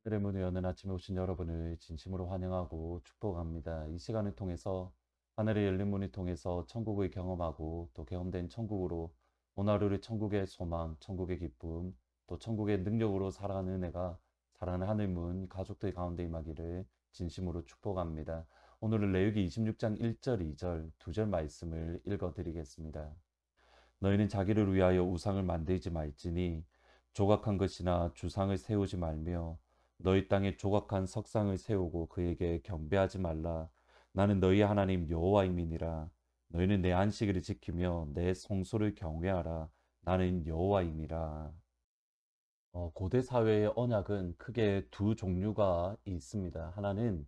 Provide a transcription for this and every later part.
하늘의 문을 여는 아침에 오신 여러분을 진심으로 환영하고 축복합니다. 이 시간을 통해서 하늘의 열린 문을 통해서 천국을 경험하고 또 경험된 천국으로 오늘 하루를 천국의 소망, 천국의 기쁨, 또 천국의 능력으로 살아가는 은혜가 사랑하는 하늘문 가족들 가운데 임하기를 진심으로 축복합니다. 오늘은 레위기 26장 1절, 2절 두 절 말씀을 읽어드리겠습니다. 너희는 자기를 위하여 우상을 만들지 말지니 조각한 것이나 주상을 세우지 말며 너희 땅에 조각한 석상을 세우고 그에게 경배하지 말라. 나는 너희 하나님 여호와임이니라. 너희는 내 안식일을 지키며 내 성소를 경외하라. 나는 여호와임이라. 고대 사회의 언약은 크게 두 종류가 있습니다. 하나는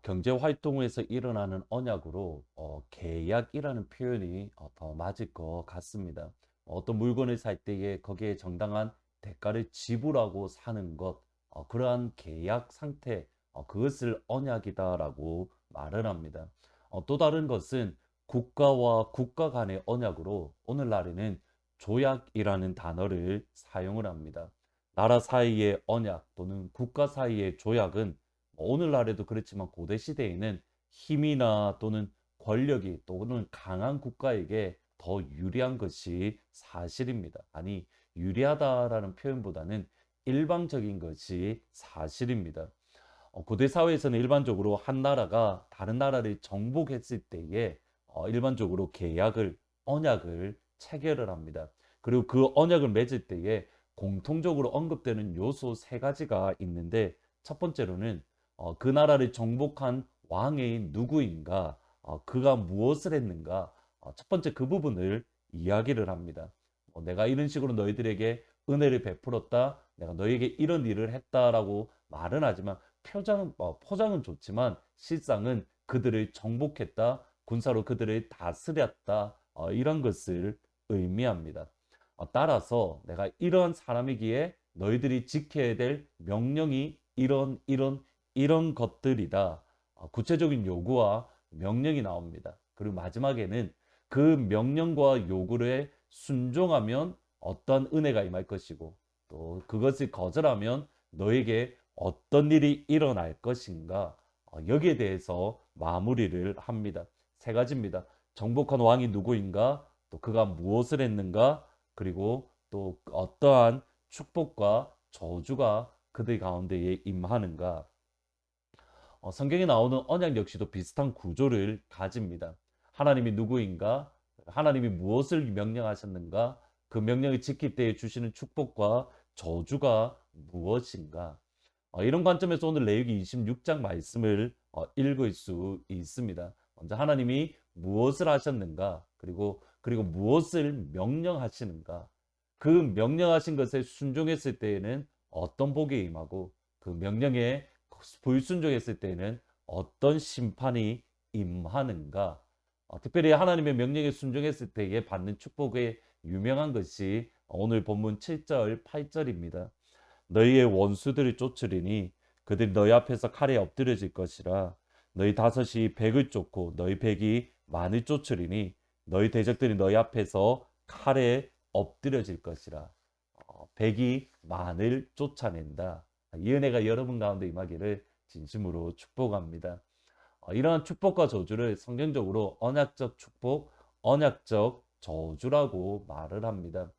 경제 활동에서 일어나는 언약으로 계약이라는 표현이 더 맞을 것 같습니다. 어떤 물건을 살 때에 거기에 정당한 대가를 지불하고 사는 것, 그러한 계약 상태, 그것을 언약이다라고 말을 합니다. 또 다른 것은 국가와 국가 간의 언약으로 오늘날에는 조약이라는 단어를 사용을 합니다. 나라 사이의 언약 또는 국가 사이의 조약은 오늘날에도 그렇지만 고대 시대에는 힘이나 또는 권력이 또는 강한 국가에게 더 유리한 것이 사실입니다. 아니, 유리하다라는 표현보다는 일방적인 것이 사실입니다. 고대 사회에서는 일반적으로 한 나라가 다른 나라를 정복했을 때에 일반적으로 계약을, 언약을 체결을 합니다. 그리고 그 언약을 맺을 때에 공통적으로 언급되는 요소 세 가지가 있는데 첫 번째로는 그 나라를 정복한 왕이 누구인가, 그가 무엇을 했는가, 첫 번째 그 부분을 이야기를 합니다. 내가 이런 식으로 너희들에게 은혜를 베풀었다, 내가 너에게 이런 일을 했다라고 말은 하지만 포장은 좋지만 실상은 그들을 정복했다, 군사로 그들을 다스렸다, 이런 것을 의미합니다. 따라서 내가 이러한 사람이기에 너희들이 지켜야 될 명령이 이런 것들이다. 구체적인 요구와 명령이 나옵니다. 그리고 마지막에는 그 명령과 요구에 순종하면 어떤 은혜가 임할 것이고 또 그것을 거절하면 너에게 어떤 일이 일어날 것인가, 여기에 대해서 마무리를 합니다. 세 가지입니다. 정복한 왕이 누구인가, 또 그가 무엇을 했는가, 그리고 또 어떠한 축복과 저주가 그들 가운데에 임하는가. 성경에 나오는 언약 역시도 비슷한 구조를 가집니다. 하나님이 누구인가, 하나님이 무엇을 명령하셨는가, 그 명령을 지킬 때에 주시는 축복과 저주가 무엇인가. 이런 관점에서 오늘 레위기 26장 말씀을 읽을 수 있습니다. 먼저 하나님이 무엇을 하셨는가, 그리고 무엇을 명령하시는가, 그 명령하신 것에 순종했을 때에는 어떤 복이 임하고 그 명령에 불순종했을 때에는 어떤 심판이 임하는가. 특별히 하나님의 명령에 순종했을 때에 받는 축복의 유명한 것이 오늘 본문 7절, 8절입니다. 너희의 원수들을 쫓으리니 그들이 너희 앞에서 칼에 엎드려질 것이라. 너희 다섯이 백을 쫓고 너희 백이 만을 쫓으리니 너희 대적들이 너희 앞에서 칼에 엎드려질 것이라. 백이 만을 쫓아낸다. 이 은혜가 여러분 가운데 임하기를 진심으로 축복합니다. 이러한 축복과 저주를 성경적으로 언약적 축복, 언약적 저주라고 말을 합니다.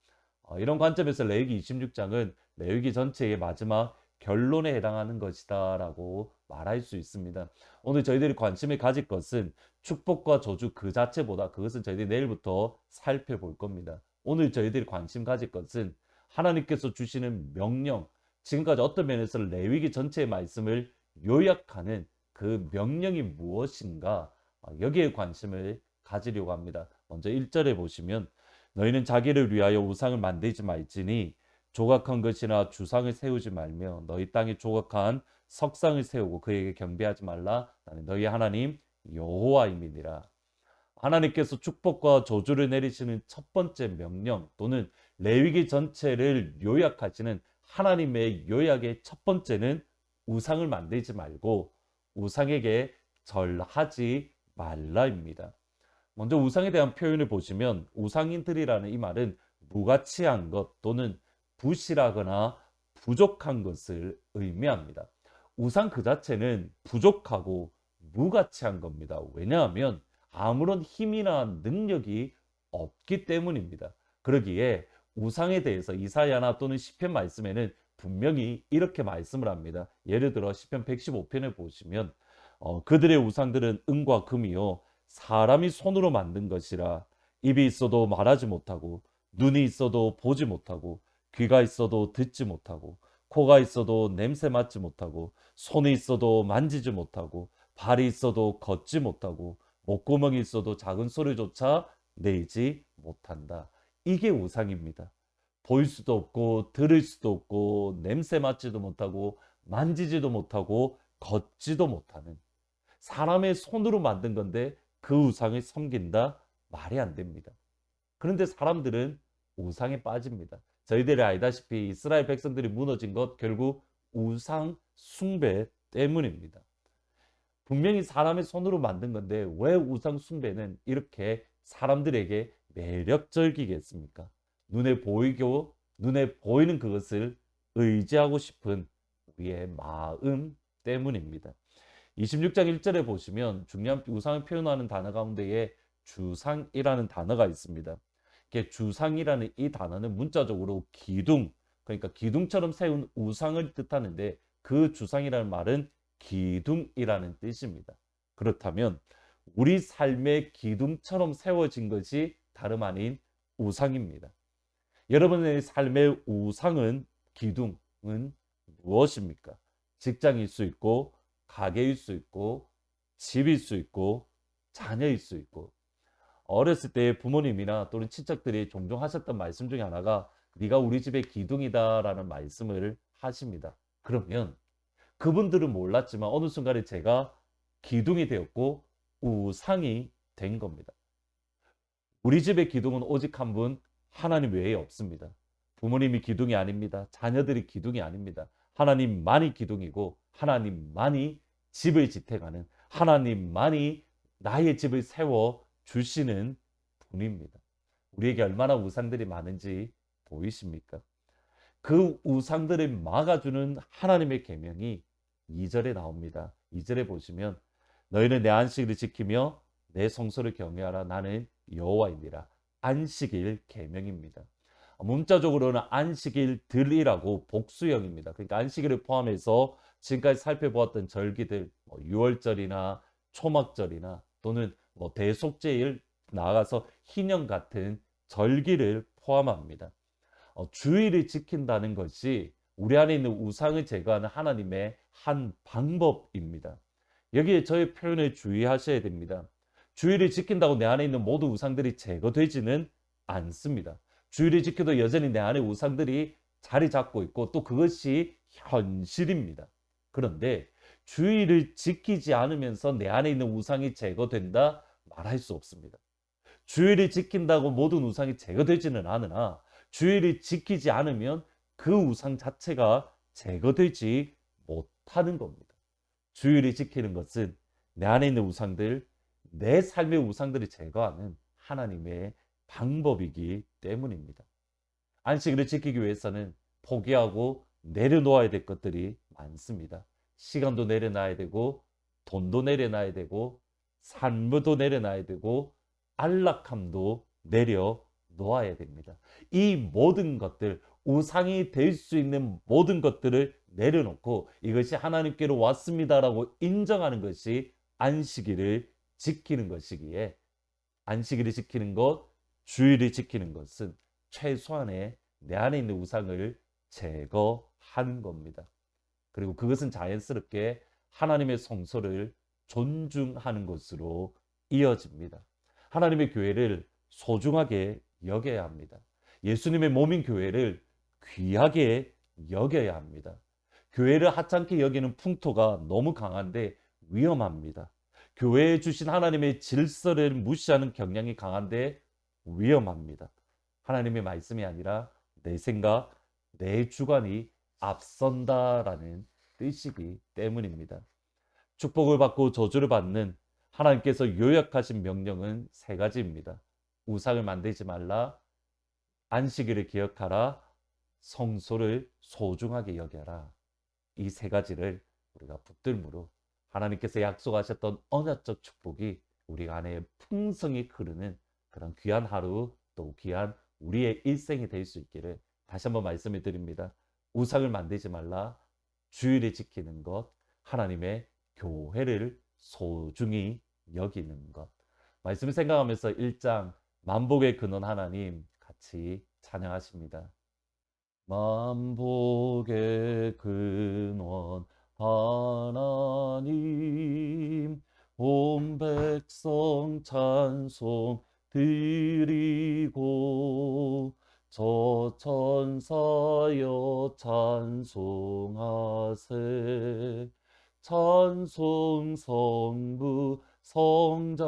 이런 관점에서 레위기 26장은 레위기 전체의 마지막 결론에 해당하는 것이다 라고 말할 수 있습니다. 오늘 저희들이 관심을 가질 것은 축복과 저주 그 자체보다 그것은 저희들이 내일부터 살펴볼 겁니다. 오늘 저희들이 관심 가질 것은 하나님께서 주시는 명령, 지금까지 어떤 면에서 레위기 전체의 말씀을 요약하는 그 명령이 무엇인가, 여기에 관심을 가지려고 합니다. 먼저 1절에 보시면 너희는 자기를 위하여 우상을 만들지 말지니 조각한 것이나 주상을 세우지 말며 너희 땅에 조각한 석상을 세우고 그에게 경배하지 말라. 나는 너희 하나님 여호와임이니라. 하나님께서 축복과 저주를 내리시는 첫 번째 명령 또는 레위기 전체를 요약하시는 하나님의 요약의 첫 번째는 우상을 만들지 말고 우상에게 절하지 말라입니다. 먼저 우상에 대한 표현을 보시면 우상인들이라는 이 말은 무가치한 것 또는 부실하거나 부족한 것을 의미합니다. 우상 그 자체는 부족하고 무가치한 겁니다. 왜냐하면 아무런 힘이나 능력이 없기 때문입니다. 그러기에 우상에 대해서 이사야나 또는 시편 말씀에는 분명히 이렇게 말씀을 합니다. 예를 들어 시편 115편에 보시면 그들의 우상들은 은과 금이요 사람이 손으로 만든 것이라 입이 있어도 말하지 못하고 눈이 있어도 보지 못하고 귀가 있어도 듣지 못하고 코가 있어도 냄새 맡지 못하고 손이 있어도 만지지 못하고 발이 있어도 걷지 못하고 목구멍이 있어도 작은 소리조차 내지 못한다. 이게 우상입니다. 보일 수도 없고 들을 수도 없고 냄새 맡지도 못하고 만지지도 못하고 걷지도 못하는 사람의 손으로 만든 건데 그 우상을 섬긴다? 말이 안 됩니다. 그런데 사람들은 우상에 빠집니다. 저희들이 알다시피 이스라엘 백성들이 무너진 것 결국 우상 숭배 때문입니다. 분명히 사람의 손으로 만든 건데 왜 우상 숭배는 이렇게 사람들에게 매력적이겠습니까? 눈에 보이는 그것을 의지하고 싶은 우리의 마음 때문입니다. 26장 1절에 보시면 중요한 우상을 표현하는 단어 가운데에 주상이라는 단어가 있습니다. 이게 주상이라는 이 단어는 문자적으로 기둥, 그러니까 기둥처럼 세운 우상을 뜻하는데 그 주상이라는 말은 기둥이라는 뜻입니다. 그렇다면 우리 삶의 기둥처럼 세워진 것이 다름 아닌 우상입니다. 여러분의 삶의 우상은 기둥은 무엇입니까? 직장일 수 있고 가게일 수 있고 집일 수 있고 자녀일 수 있고 어렸을 때 부모님이나 또는 친척들이 종종 하셨던 말씀 중에 하나가 네가 우리 집의 기둥이다라는 말씀을 하십니다. 그러면 그분들은 몰랐지만 어느 순간에 제가 기둥이 되었고 우상이 된 겁니다. 우리 집의 기둥은 오직 한 분 하나님 외에 없습니다. 부모님이 기둥이 아닙니다. 자녀들이 기둥이 아닙니다. 하나님만이 기둥이고 하나님만이 집을 지탱하는 하나님만이 나의 집을 세워 주시는 분입니다. 우리에게 얼마나 우상들이 많은지 보이십니까? 그 우상들을 막아주는 하나님의 계명이 2절에 나옵니다. 2절에 보시면 너희는 내 안식일을 지키며 내 성소를 경외하라. 나는 여호와이니라. 안식일 계명입니다. 문자적으로는 안식일들이라고 복수형입니다. 그러니까 안식일을 포함해서 지금까지 살펴보았던 절기들, 유월절이나 초막절이나 또는 대속제일 나아가서 희년 같은 절기를 포함합니다. 주의를 지킨다는 것이 우리 안에 있는 우상을 제거하는 하나님의 한 방법입니다. 여기에 저의 표현을 주의하셔야 됩니다. 주의를 지킨다고 내 안에 있는 모든 우상들이 제거되지는 않습니다. 주의를 지켜도 여전히 내 안에 우상들이 자리 잡고 있고 또 그것이 현실입니다. 그런데 주의를 지키지 않으면서 내 안에 있는 우상이 제거된다 말할 수 없습니다. 주의를 지킨다고 모든 우상이 제거되지는 않으나 주의를 지키지 않으면 그 우상 자체가 제거되지 못하는 겁니다. 주의를 지키는 것은 내 안에 있는 우상들, 내 삶의 우상들을 제거하는 하나님의 방법이기 때문입니다. 안식일을 지키기 위해서는 포기하고 내려놓아야 될 것들이 많습니다. 시간도 내려놔야 되고 돈도 내려놔야 되고 삶도 내려놔야 되고 안락함도 내려놓아야 됩니다. 이 모든 것들, 우상이 될 수 있는 모든 것들을 내려놓고 이것이 하나님께로 왔습니다라고 인정하는 것이 안식일을 지키는 것이기에 안식일을 지키는 것, 주일을 지키는 것은 최소한의 내 안에 있는 우상을 제거하는 겁니다. 그리고 그것은 자연스럽게 하나님의 성소를 존중하는 것으로 이어집니다. 하나님의 교회를 소중하게 여겨야 합니다. 예수님의 몸인 교회를 귀하게 여겨야 합니다. 교회를 하찮게 여기는 풍토가 너무 강한데 위험합니다. 교회에 주신 하나님의 질서를 무시하는 경향이 강한데 위험합니다. 하나님의 말씀이 아니라 내 생각, 내 주관이 앞선다라는 뜻이기 때문입니다. 축복을 받고 저주를 받는 하나님께서 요약하신 명령은 세 가지입니다. 우상을 만들지 말라, 안식일을 기억하라, 성소를 소중하게 여겨라. 이 세 가지를 우리가 붙들므로 하나님께서 약속하셨던 언약적 축복이 우리 안에 풍성히 흐르는 그런 귀한 하루, 또 귀한 우리의 일생이 될 수 있기를 다시 한번 말씀을 드립니다. 우상을 만들지 말라. 주일을 지키는 것, 하나님의 교회를 소중히 여기는 것. 말씀을 생각하면서 1장 만복의 근원 하나님 같이 찬양하십니다. 만복의 근원 하나님, 온 백성 찬송 드리고 저 천사여 찬송하세. 찬송 성부 성자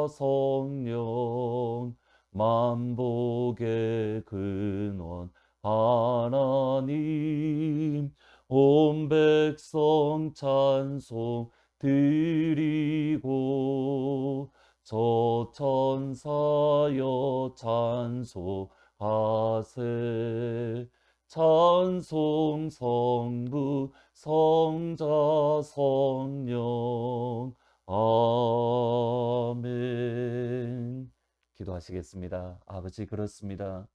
성령, 만복의 근원 하나님, 온 백성 찬송 드리고 저 천사여 찬송하세. 찬송 성부 성자 성령. 아멘. 기도하시겠습니다. 아버지, 그렇습니다.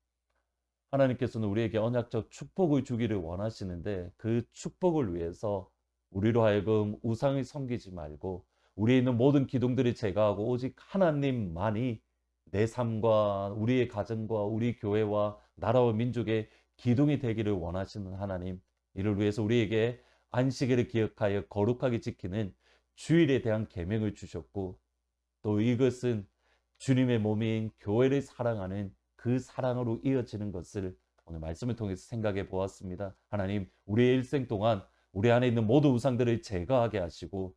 하나님께서는 우리에게 언약적 축복을 주기를 원하시는데 그 축복을 위해서 우리로 하여금 우상을 섬기지 말고 우리에 있는 모든 기둥들을 제거하고 오직 하나님만이 내 삶과 우리의 가정과 우리 교회와 나라와 민족의 기둥이 되기를 원하시는 하나님, 이를 위해서 우리에게 안식일을 기억하여 거룩하게 지키는 주일에 대한 계명을 주셨고, 또 이것은 주님의 몸인 교회를 사랑하는 그 사랑으로 이어지는 것을 오늘 말씀을 통해서 생각해 보았습니다. 하나님, 우리의 일생 동안 우리 안에 있는 모든 우상들을 제거하게 하시고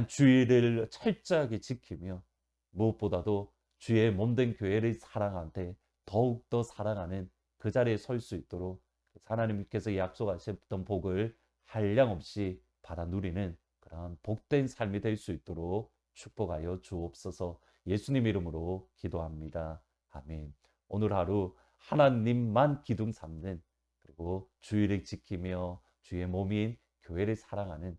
주일을 철저하게 지키며 무엇보다도 주의 몸된 교회를 사랑하되 더욱더 사랑하는 그 자리에 설 수 있도록 하나님께서 약속하셨던 복을 한량없이 받아 누리는 그런 복된 삶이 될 수 있도록 축복하여 주옵소서. 예수님 이름으로 기도합니다. 아멘. 오늘 하루 하나님만 기둥 삼는, 그리고 주일을 지키며 주의 몸인 교회를 사랑하는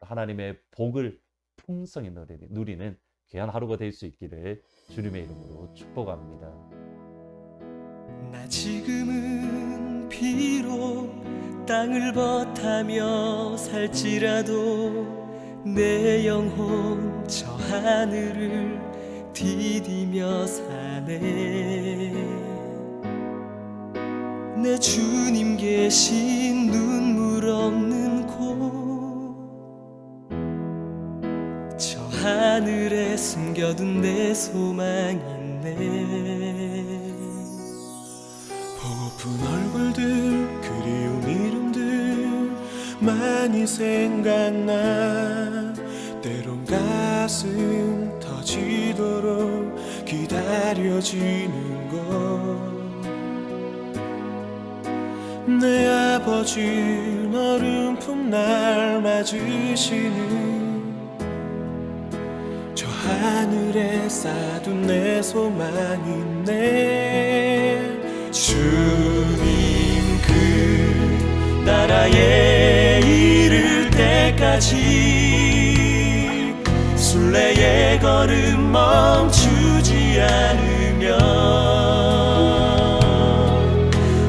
하나님의 복을 풍성히 누리는 귀한 하루가 될 수 있기를 주님의 이름으로 축복합니다. 나 지금은 비록 땅을 벗하며 살지라도 내 영혼 저 하늘을 디디며 사네. 내 주님 계신 눈물 없는 곳, 저 하늘에 숨겨둔 내 소망이 있네. 보고픈 얼굴들, 그리운 이름들 많이 생각나. 때론 가슴 터지도록 기다려지는 것. 내 아버지 너른 품 날 맞으시는 저 하늘에 쌓둔 내 소망이네. 주님 그 나라에 이를 때까지 순례의 걸음 멈추지 않으면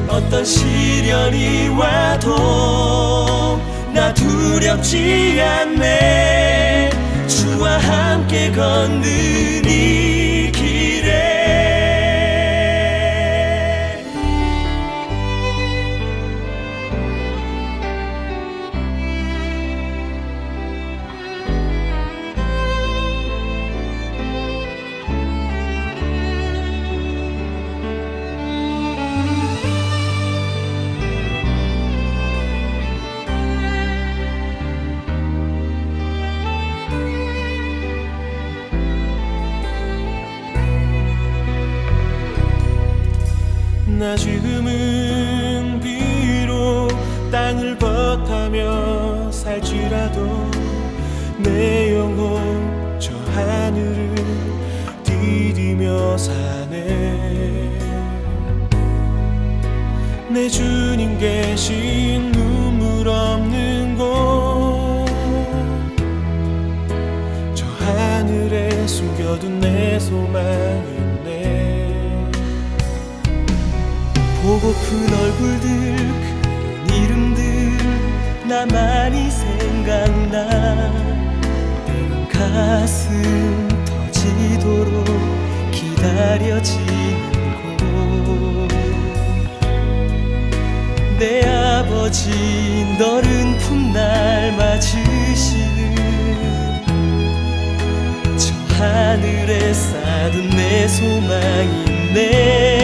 어떤 시련이 와도 나 두렵지 않네. 주와 함께 걷는 이 길에 나 지금은 비록 땅을 벗하며 살지라도 내 영혼 저 하늘을 디디며 사네. 내 주님 계신 눈물 없는 곳, 하늘에 숨겨둔 내 소망이 있네. 보고픈 얼굴들 그 이름들 나만이 생각나. 때론 가슴 터지도록 기다려지는 곳. 내 아버지 너른 품날 맞으시는 저 하늘에 쌓둔 내 소망이 있네.